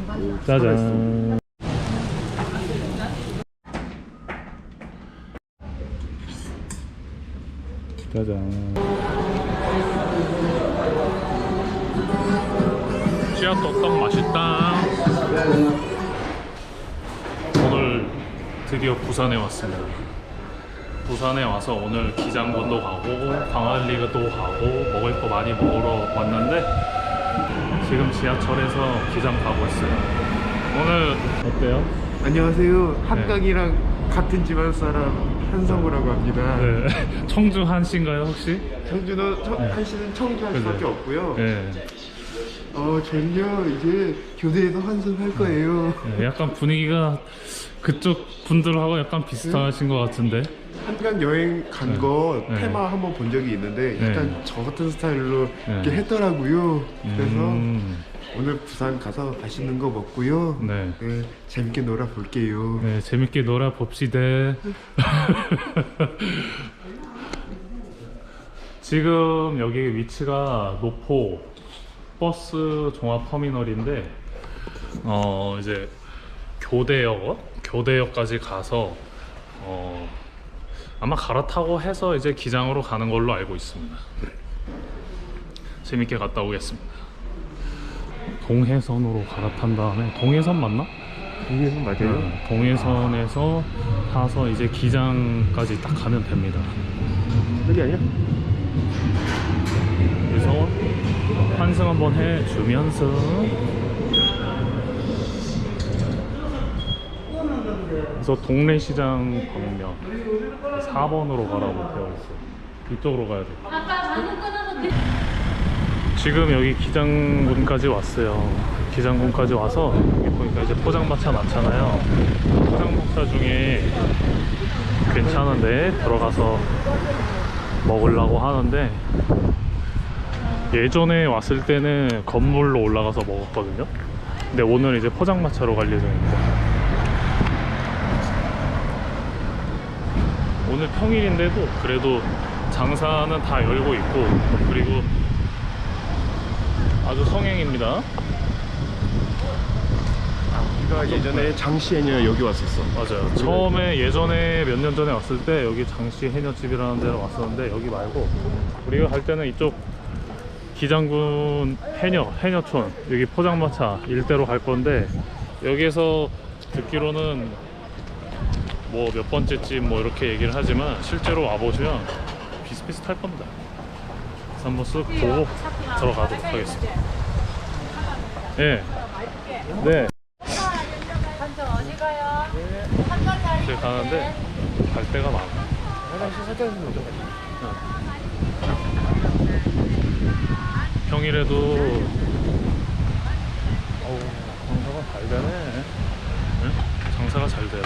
짜잔. 짜잔. 씨앗떡떡 맛있다. 오늘 드디어 부산에 왔습니다. 부산에 와서 오늘 기장군도 가고 광안리도 가고 먹을 거 많이 먹으러 왔는데 지금 지하철에서 기장 가고 있어요. 오늘 어때요? 안녕하세요. 한강이랑 같은 집안 사람 한성우라고 합니다. 네. 청주 한씨인가요 혹시? 청주는 한씨는 청주 한씨밖에 없고요. 네. 전요 이제 교대에서 환승할 거예요. 네, 약간 분위기가 그쪽 분들하고 약간 비슷하신 것 같은데. 한강 여행 간 거 테마 한번 본 적이 있는데 약간 저 같은 스타일로 이렇게 했더라고요. 그래서 오늘 부산 가서 맛있는 거 먹고요. 네. 네, 재밌게 놀아 볼게요. 네, 재밌게 놀아 봅시다. 지금 여기 위치가 노포 버스 종합 터미널인데 이제 교대역까지 가서 아마 갈아타고 해서 이제 기장으로 가는 걸로 알고 있습니다. 재밌게 갔다 오겠습니다. 동해선으로 갈아탄 다음에 동해선 맞나? 동해선 맞아요? 동해선에서 타서 이제 기장까지 딱 가면 됩니다. 여기 아니야? 그래서 환승 한번 해주면서 그래서 동래시장 방면 4번으로 가라고 되어 있어요. 이쪽으로 가야 돼. 지금 여기 기장군까지 왔어요. 기장군까지 와서 여기 보니까 이제 포장마차 많잖아요. 포장마차 중에 괜찮은데 들어가서 먹으려고 하는데 예전에 왔을 때는 건물로 올라가서 먹었거든요. 근데 오늘 이제 포장마차로 갈 예정입니다. 오늘 평일인데도 그래도 장사는 다 열고 있고 그리고 아주 성행입니다. 우리가 예전에 장시 해녀 여기 왔었어. 맞아요. 처음에 예전에 몇 년 전에 왔을 때 여기 장시 해녀집이라는 데로 왔었는데 여기 말고 우리가 갈 때는 이쪽 기장군 해녀촌 여기 포장마차 일대로 갈 건데 여기에서 듣기로는 뭐 몇 번째 집 뭐 이렇게 얘기를 하지만 실제로 와보시면 비슷비슷할 겁니다. 그래서 한번 쓱 보고 들어가도록 하겠습니다. 예. 네. 어디 가요? 이제 가는데 갈 데가 많아. 화장실 살짝 있으면 좀 평일에도 장사가 잘 되네. 응? 장사가 잘 돼요.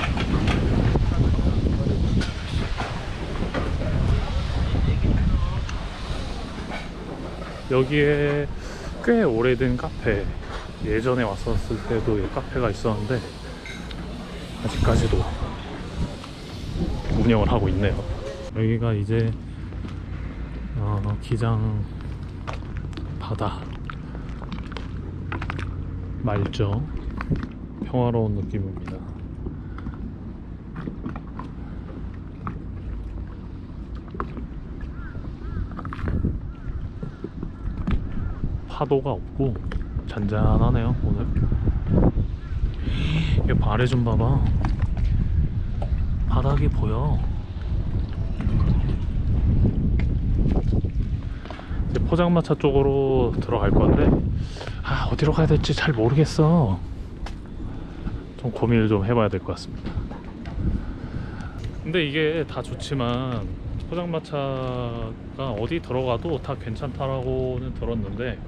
여기에 꽤 오래된 카페, 예전에 왔었을 때도 이 카페가 있었는데 아직까지도 운영을 하고 있네요. 여기가 이제 기장 바다 맑죠? 평화로운 느낌입니다. 파도가 없고 잔잔하네요 오늘. 이 아래 좀 봐봐. 바닥이 보여. 이제 포장마차 쪽으로 들어갈 건데 어디로 가야 될지 잘 모르겠어. 좀 고민을 좀 해봐야 될 것 같습니다. 근데 이게 다 좋지만 포장마차가 어디 들어가도 다 괜찮다라고는 들었는데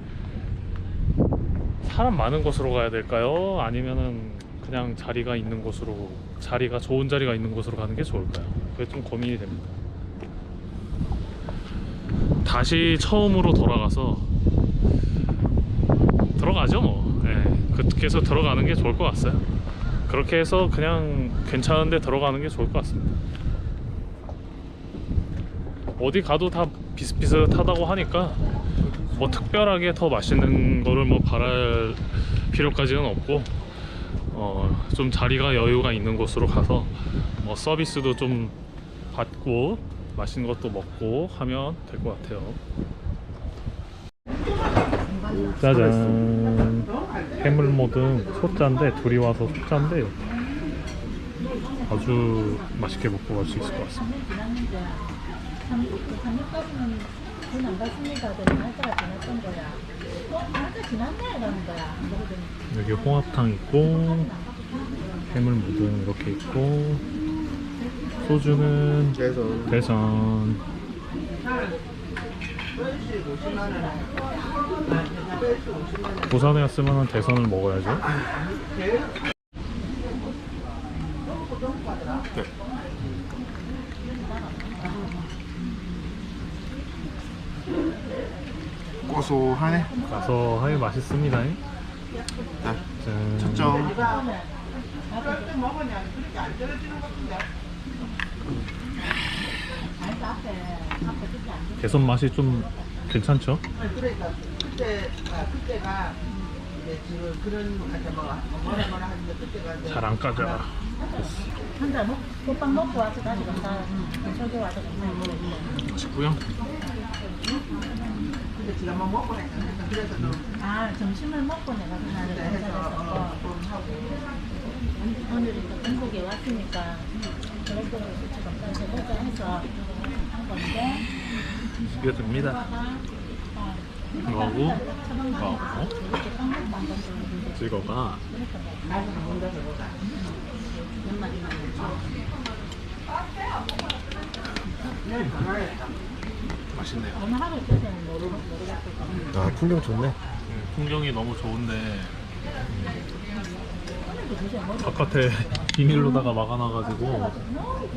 사람 많은 곳으로 가야 될까요? 아니면은 그냥 자리가 있는 곳으로, 좋은 자리가 있는 곳으로 가는 게 좋을까요? 그게 좀 고민이 됩니다. 다시 처음으로 돌아가서 들어가죠 뭐. 네, 그렇게 해서 들어가는 게 좋을 것 같아요. 그렇게 해서 그냥 괜찮은데 들어가는 게 좋을 것 같습니다. 어디 가도 다 비슷비슷하다고 하니까 뭐 특별하게 더 맛있는 거를 뭐 바랄 필요까지는 없고 좀 자리가 여유가 있는 곳으로 가서 뭐 서비스도 좀 받고 맛있는 것도 먹고 하면 될 것 같아요. 짜잔, 해물모듬 소짜인데, 둘이 와서 소짜인데 아주 맛있게 먹고 갈 수 있을 것 같습니다. 삼육까지는 돈안 받습니다. 날짜가 지났던 거야. 날짜 지났네 이러는 거야. 여기 홍합탕 있고 해물모듬 이렇게 있고 소주는 대선. 부산에 왔으면 대선을 먹어야죠. 고소하네. 가서 하기 맛있습니다. 자, 짠. 첫점. 대선 맛이 좀 괜찮죠? 그러니까 그때가 이제 지금 그런 뭐라 하는데 그때가 잘 안 까져. 한잔 호빵 먹고 와서 다시 간다. 저기 와서 맛있고요. 근데 지금 뭐 먹고 했잖아. 그래서 또 점심을 먹고 내가 그날을 경찰에서 오늘 이제 중국에 왔으니까 그래도 검사에서 보자 해서 한 건데 이거 됩니다. 이거하고 이거가 맛있네요. 오늘 하루 있어서는 모르겠고 아, 풍경 좋네. 풍경이 너무 좋은데 바깥에 비닐로다가 막아놔가지고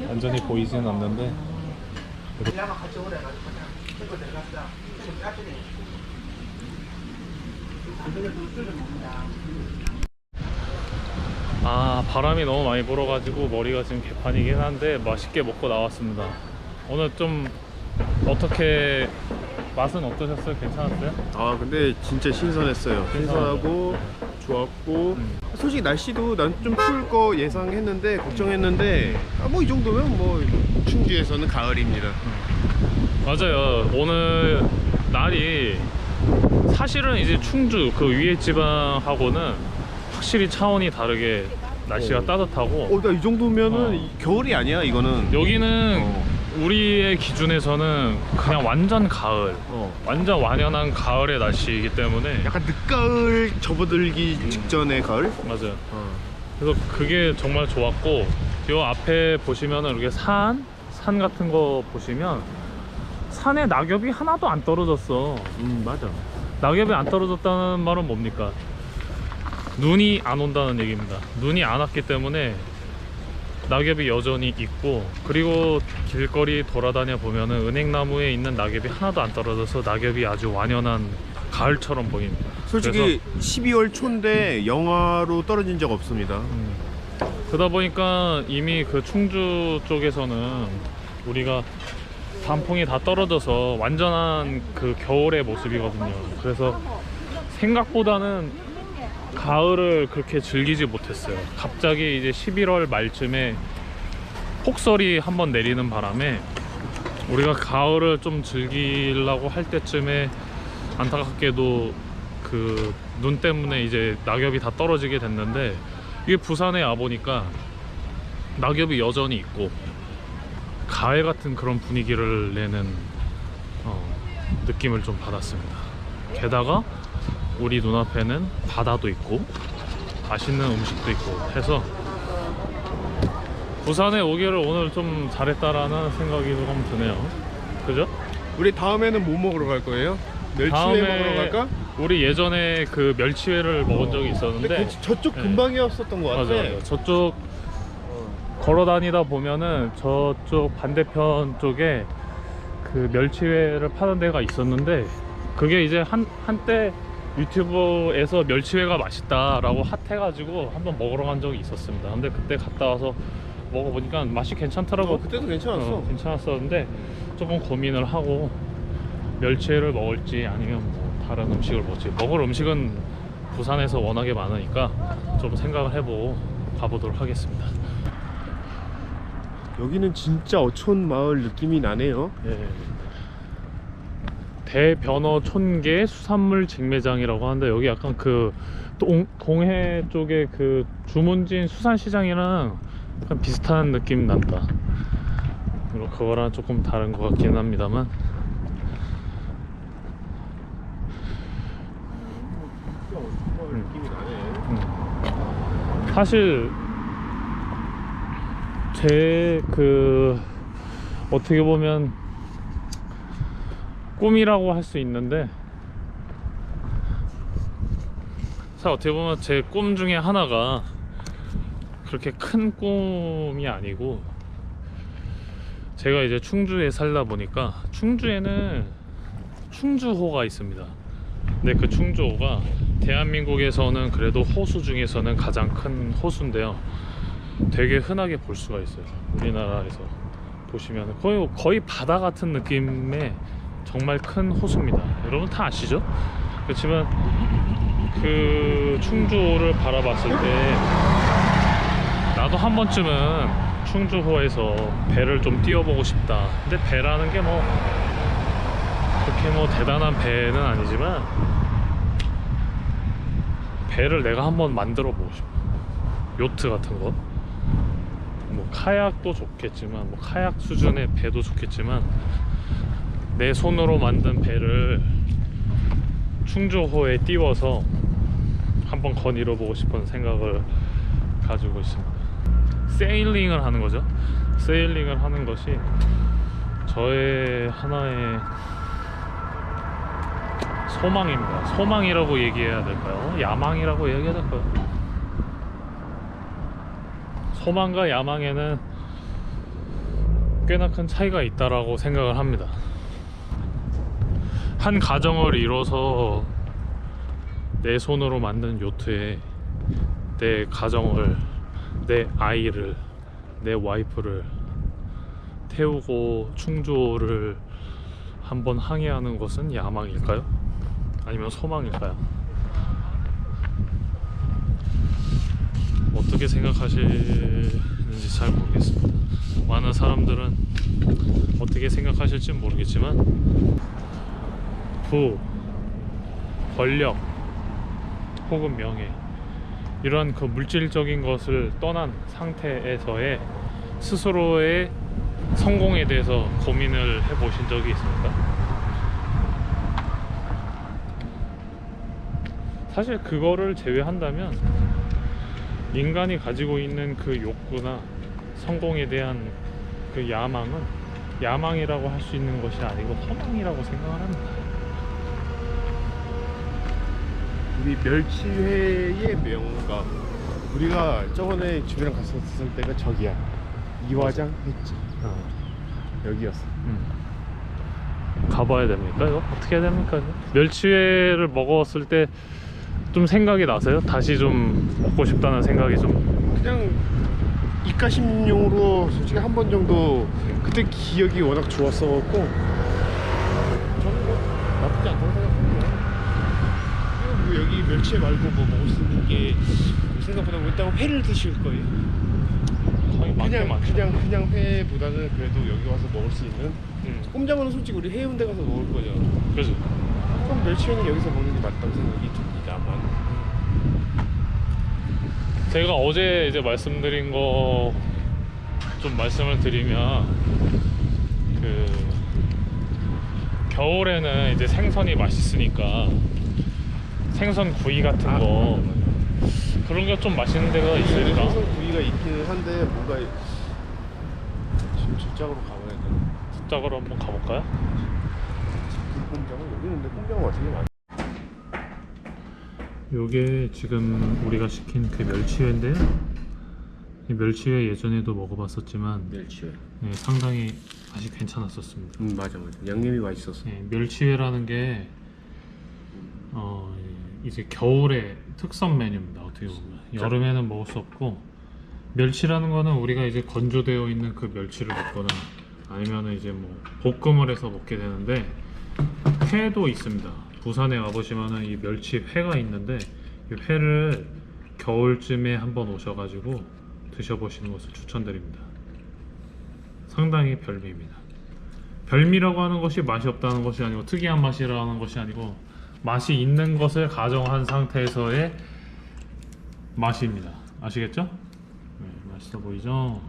완전히 보이지는 않는데 같이 오래가지고 그냥 들어갔어. 지금 까지네. 바람이 너무 많이 불어가지고 머리가 지금 개판이긴 한데 맛있게 먹고 나왔습니다. 오늘 좀 어떻게 맛은 어떠셨어요? 괜찮았어요? 아, 근데 진짜 신선했어요. 신선하고 좋았고 솔직히 날씨도 난 좀 추울 거 예상했는데 걱정했는데 뭐 이 정도면 뭐 충주에서는 가을입니다. 맞아요. 오늘 날이 사실은 이제 충주 그 위에 지방하고는 확실히 차원이 다르게 날씨가 따뜻하고 나 이 정도면은 겨울이 아니야 이거는. 여기는 우리의 기준에서는 그냥 완전 가을, 완전 완연한 가을의 날씨이기 때문에 약간 늦가을 접어들기 직전의 가을? 맞아요. 그래서 그게 정말 좋았고, 요 앞에 보시면은 이렇게 산 같은 거 보시면 산에 낙엽이 하나도 안 떨어졌어. 맞아. 낙엽이 안 떨어졌다는 말은 뭡니까? 눈이 안 온다는 얘기입니다. 눈이 안 왔기 때문에 낙엽이 여전히 있고, 그리고 길거리 돌아다녀 보면은 은행나무에 있는 낙엽이 하나도 안 떨어져서 낙엽이 아주 완연한 가을처럼 보입니다. 솔직히 12월 초인데 영하로 떨어진 적 없습니다. 그러다 보니까 이미 그 충주 쪽에서는 우리가 단풍이 다 떨어져서 완전한 그 겨울의 모습이거든요. 그래서 생각보다는 가을을 그렇게 즐기지 못했어요. 갑자기 이제 11월 말쯤에 폭설이 한번 내리는 바람에 우리가 가을을 좀 즐기려고 할 때쯤에 안타깝게도 그 눈 때문에 이제 낙엽이 다 떨어지게 됐는데, 이게 부산에 와보니까 낙엽이 여전히 있고 가을 같은 그런 분위기를 내는 느낌을 좀 받았습니다. 게다가 우리 눈앞에는 바다도 있고 맛있는 음식도 있고 해서 부산에 오기를 오늘 좀 잘했다라는 생각이 조금 드네요. 그죠? 우리 다음에는 뭐 먹으러 갈 거예요? 멸치회 먹으러 갈까? 우리 예전에 그 멸치회를 먹은 적이 있었는데, 근데 저쪽 네. 근방이었었던 것 같아. 맞아. 저쪽 걸어 다니다 보면은 저쪽 반대편 쪽에 그 멸치회를 파는 데가 있었는데, 그게 이제 한때 유튜브에서 멸치회가 맛있다라고 핫해가지고 한번 먹으러 간 적이 있었습니다. 근데 그때 갔다 와서 먹어보니까 맛이 괜찮더라고. 그때도 괜찮았어. 괜찮았었는데 조금 고민을 하고 멸치회를 먹을지 아니면 뭐 다른 음식을 먹을지. 먹을 음식은 부산에서 워낙에 많으니까 좀 생각을 해보고 가보도록 하겠습니다. 여기는 진짜 어촌 마을 느낌이 나네요. 예. 대변어 촌계 수산물 직매장이라고 하는데 여기 약간 그 동해 쪽에 그 주문진 수산시장이랑 약간 비슷한 느낌 난다. 그리고 그거랑 조금 다른 것 같긴 합니다만 진짜 어촌 마을 느낌이 나네. 사실 제 그 어떻게 보면 꿈이라고 할 수 있는데 사실 어떻게 보면 제 꿈 중에 하나가 그렇게 큰 꿈이 아니고 제가 이제 충주에 살다 보니까 충주에는 충주호가 있습니다. 근데 그 충주호가 대한민국에서는 그래도 호수 중에서는 가장 큰 호수인데요. 되게 흔하게 볼 수가 있어요. 우리나라에서 보시면 거의 바다 같은 느낌의 정말 큰 호수입니다. 여러분 다 아시죠? 그렇지만 그 충주호를 바라봤을 때 나도 한 번쯤은 충주호에서 배를 좀 띄워보고 싶다. 근데 배라는 게 뭐 그렇게 뭐 대단한 배는 아니지만 배를 내가 한번 만들어 보고 싶어. 요트 같은 거. 뭐 카약도 좋겠지만 뭐 카약 수준의 배도 좋겠지만 내 손으로 만든 배를 충주호에 띄워서 한번 거닐어 보고 싶은 생각을 가지고 있습니다. 세일링을 하는 거죠. 세일링을 하는 것이 저의 하나의 소망입니다. 소망이라고 얘기해야 될까요? 야망이라고 얘기해야 될까요? 소망과 야망에는 꽤나 큰 차이가 있다라고 생각을 합니다. 한 가정을 이뤄서 내 손으로 만든 요트에 내 가정을, 내 아이를, 내 와이프를 태우고 충주호를 한번 항해하는 것은 야망일까요? 아니면 소망일까요? 어떻게 생각하시는지 잘 모르겠습니다. 많은 사람들은 어떻게 생각하실지 모르겠지만 부, 권력 혹은 명예 이런 그 물질적인 것을 떠난 상태에서의 스스로의 성공에 대해서 고민을 해보신 적이 있습니까? 사실 그거를 제외한다면 인간이 가지고 있는 그 욕구나 성공에 대한 그 야망은 야망이라고 할 수 있는 것이 아니고 허망이라고 생각을 합니다. 우리 멸치회의 명가. 우리가 저번에 집이랑 갔었을 때가 저기야. 이화장 횟집. 여기였어. 가봐야 됩니까 이거? 어떻게 해야 됩니까? 멸치회를 먹었을 때 좀 생각이 나세요? 다시 좀 먹고 싶다는 생각이 좀. 그냥 입가심용으로 솔직히 한 번 정도 그때 기억이 워낙 좋았어갖고 저는 뭐 나쁘지 않다고 생각합니다. 뭐 여기 멸치 말고 뭐 먹을 수 있는 게 생각보다 일단 회를 드실 거예요. 그냥 회보다는 그래도 여기 와서 먹을 수 있는 꼼장어는 솔직히 우리 해운대 가서 먹을 거죠. 그죠? 그럼 멸치회는 여기서 먹는 게 맞다고 생각이 듭니다만 제가 어제 이제 말씀드린 거 좀 말씀을 드리면 그 겨울에는 이제 생선이 맛있으니까 생선 구이 같은 거 그런 게 좀 맛있는 데가 있을까? 생선 구이가 있기는 한데 뭔가 지금 직장으로 가봐야 되나? 직장으로 한번 가볼까요? 꼼장어 여기 있는데 꼼장어가 되게 많아. 요게 지금 우리가 시킨 그 멸치회인데요. 이 멸치회 예전에도 먹어봤었지만 멸치회. 네, 상당히 맛이 괜찮았었습니다. 맞아. 양념이 맛있었어. 네, 멸치회라는 게 이제 겨울의 특선 메뉴입니다. 어떻게 보면 여름에는 먹을 수 없고 멸치라는 거는 우리가 이제 건조되어 있는 그 멸치를 먹거나 아니면 이제 뭐 볶음을 해서 먹게 되는데 회도 있습니다. 부산에 와보시면은 이 멸치 회가 있는데 이 회를 겨울쯤에 한번 오셔가지고 드셔보시는 것을 추천드립니다. 상당히 별미입니다. 별미라고 하는 것이 맛이 없다는 것이 아니고 특이한 맛이라는 것이 아니고 맛이 있는 것을 가정한 상태에서의 맛입니다. 아시겠죠? 네, 맛있어 보이죠?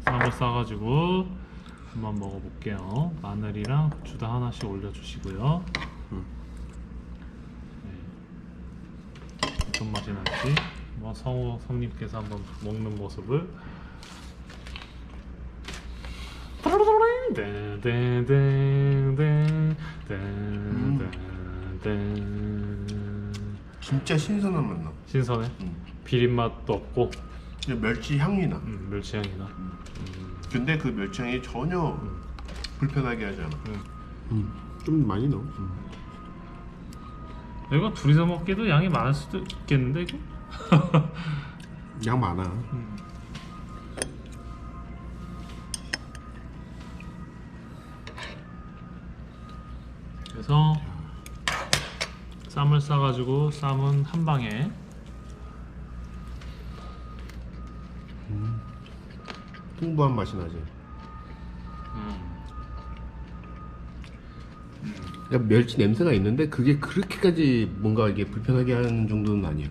쌈을 싸가지고 한번 먹어볼게요. 마늘이랑 고추도 하나씩 올려주시고요. 네. 어떤 맛이 날지 뭐 성우님께서 한번 먹는 모습을 진짜 신선한 맛 나. 신선해? 비린맛도 없고 그냥 멸치 향이 나. 멸치 향이 나. 근데 그 멸치 향이 전혀 불편하게 하지 않아. 좀 많이 넣어. 이거 둘이서 먹기도 양이 많을 수도 있겠는데 이거? 양 많아. 그래서 쌈을 싸가지고 쌈은 한 방에 풍부한 맛이 나지. 그러니까 멸치 냄새가 있는데 그게 그렇게까지 뭔가 이게 불편하게 하는 정도는 아니야.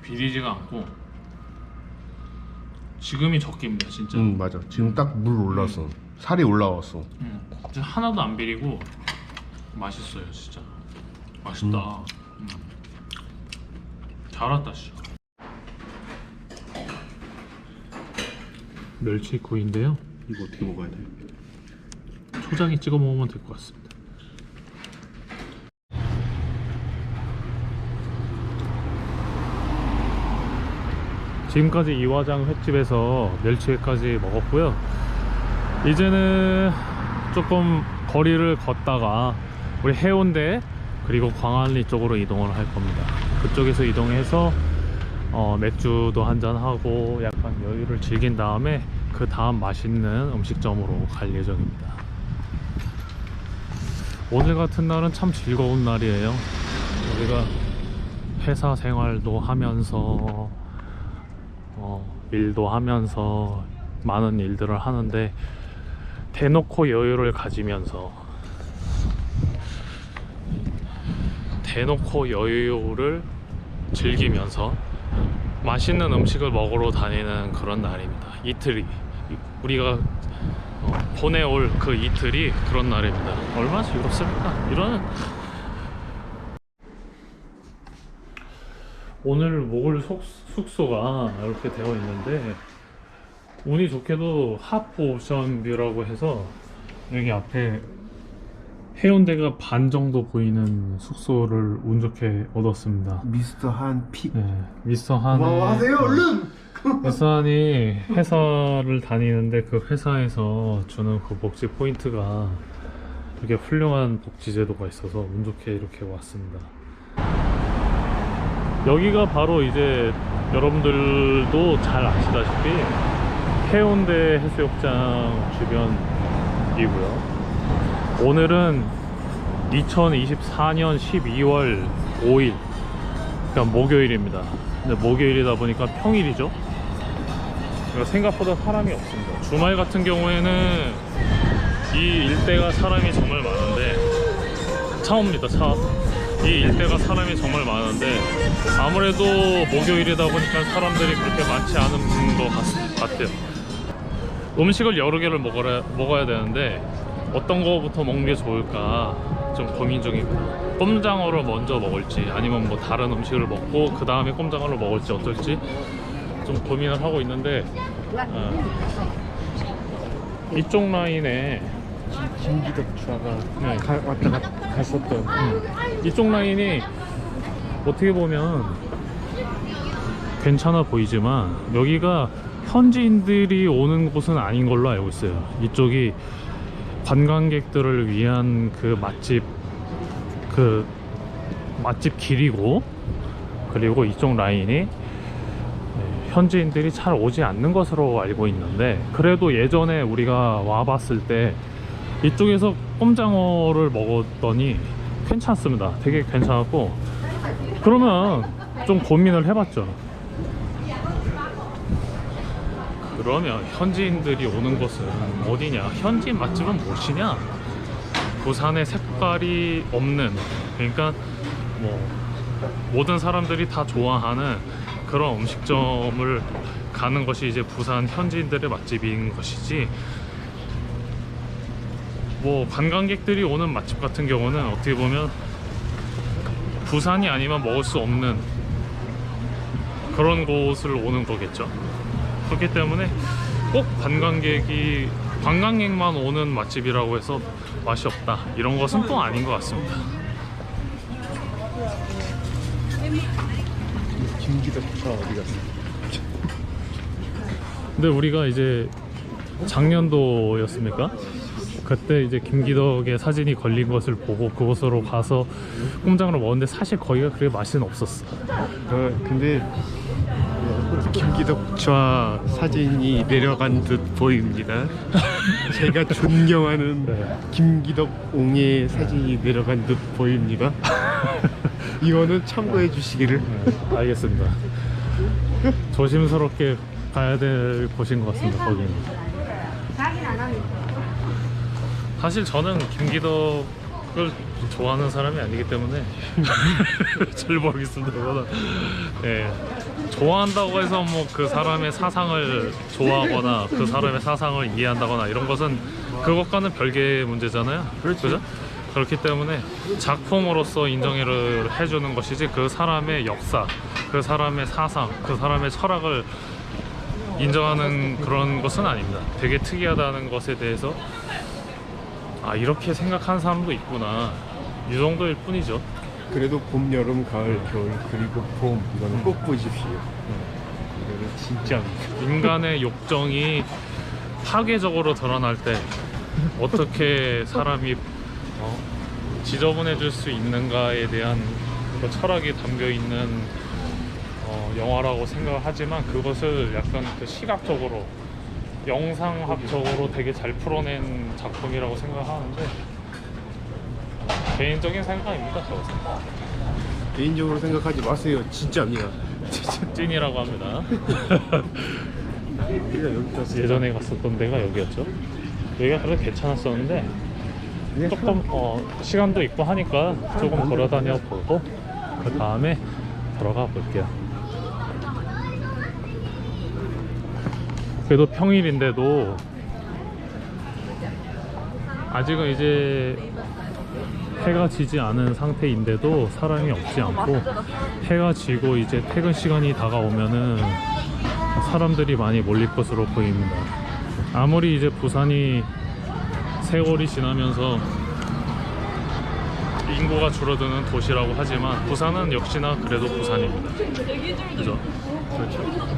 비리지가 않고 지금이 적깁니다 진짜. 맞아. 지금 딱 물 올라서 살이 올라왔어. 진짜 하나도 안 비리고 맛있어요 진짜. 맛있다. 잘 왔다 진짜. 멸치 구이인데요. 이거 어떻게 먹어야 돼? 초장에 찍어 먹으면 될 것 같습니다. 지금까지 이화장 횟집에서 멸치회까지 먹었고요. 이제는 조금 거리를 걷다가 우리 해운대 그리고 광안리 쪽으로 이동을 할 겁니다. 그쪽에서 이동해서 맥주도 한잔하고 약간 여유를 즐긴 다음에 그 다음 맛있는 음식점으로 갈 예정입니다. 오늘 같은 날은 참 즐거운 날이에요. 우리가 회사 생활도 하면서 일도 하면서 많은 일들을 하는데 대놓고 여유를 가지면서 대놓고 여유를 즐기면서 맛있는 음식을 먹으러 다니는 그런 날입니다. 이틀이 우리가 보내올 그 이틀이 그런 날입니다. 얼마나 즐겁습니까? 이런 오늘 묵을 숙소가 이렇게 되어 있는데 운이 좋게도 핫오션뷰라고 해서 여기 앞에 해운대가 반 정도 보이는 숙소를 운 좋게 얻었습니다. 미스터 한 픽. 네, 미스터 한의 고마워하세요 얼른. 미스터 한이 회사를 다니는데 그 회사에서 주는 그 복지 포인트가 이렇게 훌륭한 복지 제도가 있어서 운 좋게 이렇게 왔습니다. 여기가 바로 이제 여러분들도 잘 아시다시피 해운대 해수욕장 주변이고요. 오늘은 2024년 12월 5일 그러니까 목요일입니다. 근데 목요일이다 보니까 평일이죠. 그러니까 생각보다 사람이 없습니다. 주말 같은 경우에는 이 일대가 사람이 정말 많은데 차옵니다. 차. 이 일대가 사람이 정말 많은데 아무래도 목요일이다 보니까 사람들이 그렇게 많지 않은 것 같아요. 음식을 여러 개를 먹어야 되는데 어떤 거부터 먹는 게 좋을까 좀 고민 중입니다. 꼼장어를 먼저 먹을지 아니면 뭐 다른 음식을 먹고 그 다음에 꼼장어를 먹을지 어떨지 좀 고민을 하고 있는데 이쪽 라인에 김기덕 주아가 네. 왔다 갔었던 이쪽 라인이 어떻게 보면 괜찮아 보이지만 여기가 현지인들이 오는 곳은 아닌 걸로 알고 있어요. 이쪽이 관광객들을 위한 그 맛집 길이고 그리고 이쪽 라인이 현지인들이 잘 오지 않는 것으로 알고 있는데 그래도 예전에 우리가 와봤을 때 이쪽에서 꼼장어를 먹었더니 괜찮습니다. 되게 괜찮았고 그러면 좀 고민을 해봤죠. 그러면 현지인들이 오는 곳은 어디냐? 현지인 맛집은 무엇이냐? 부산에 색깔이 없는, 그러니까 뭐 모든 사람들이 다 좋아하는 그런 음식점을 가는 것이 이제 부산 현지인들의 맛집인 것이지, 뭐 관광객들이 오는 맛집 같은 경우는 어떻게 보면 부산이 아니면 먹을 수 없는 그런 곳을 오는 거겠죠. 그렇기 때문에 꼭 관광객만 오는 맛집이라고 해서 맛이 없다, 이런 것은 또 아닌 것 같습니다. 김기덕차 어디 갔어? 근데 우리가 이제 작년도였습니까? 그때 이제 김기덕의 사진이 걸린 것을 보고 그곳으로 가서 꼼장으로 먹었는데 사실 거기가 그렇게 맛은 없었어. 근데 김기덕차 사진이 내려간 듯 보입니다. 제가 존경하는 네. 김기덕 옹의 사진이 내려간 듯 보입니다. 이거는 참고해 주시기를. 네, 알겠습니다. 조심스럽게 가야 될 곳인 것 같습니다. 거기는. 사실 저는 김기덕을 좋아하는 사람이 아니기 때문에 잘 모르겠습니다. 예, 좋아한다고 해서 뭐 그 사람의 사상을 좋아하거나 그 사람의 사상을 이해한다거나 이런 것은 그것과는 별개의 문제잖아요. 그렇죠? 그렇기 때문에 작품으로서 인정을 해주는 것이지 그 사람의 역사, 그 사람의 사상, 그 사람의 철학을 인정하는 그런 것은 아닙니다. 되게 특이하다는 것에 대해서 아, 이렇게 생각하는 사람도 있구나, 이 정도일 뿐이죠. 그래도 봄, 여름, 가을, 겨울, 그리고 봄, 이거는 꼭 보십시오. 이거는 진짜 인간의 욕정이 파괴적으로 드러날 때 어떻게 사람이 지저분해질 수 있는가에 대한 그 철학이 담겨있는 영화라고 생각을 하지만, 그것을 약간 그 시각적으로, 영상학적으로 되게 잘 풀어낸 작품이라고 생각하는데, 개인적인 생각입니다. 저것은 개인적으로 생각하지 마세요. 진짜입니다. 진짜. 찐이라고 합니다. 우리가 여기 갔어. 예전에 갔었던 데가 여기였죠. 여기가 그래도 괜찮았었는데 조금 시간도 있고 하니까 조금 돌아다녀 보고 그 다음에 들어가 볼게요. 그래도 평일인데도 아직은 이제 해가 지지 않은 상태인데도 사람이 없지 않고, 해가 지고 이제 퇴근 시간이 다가오면은 사람들이 많이 몰릴 것으로 보입니다. 아무리 이제 부산이 세월이 지나면서 인구가 줄어드는 도시라고 하지만 부산은 역시나 그래도 부산입니다. 그죠? 그렇죠.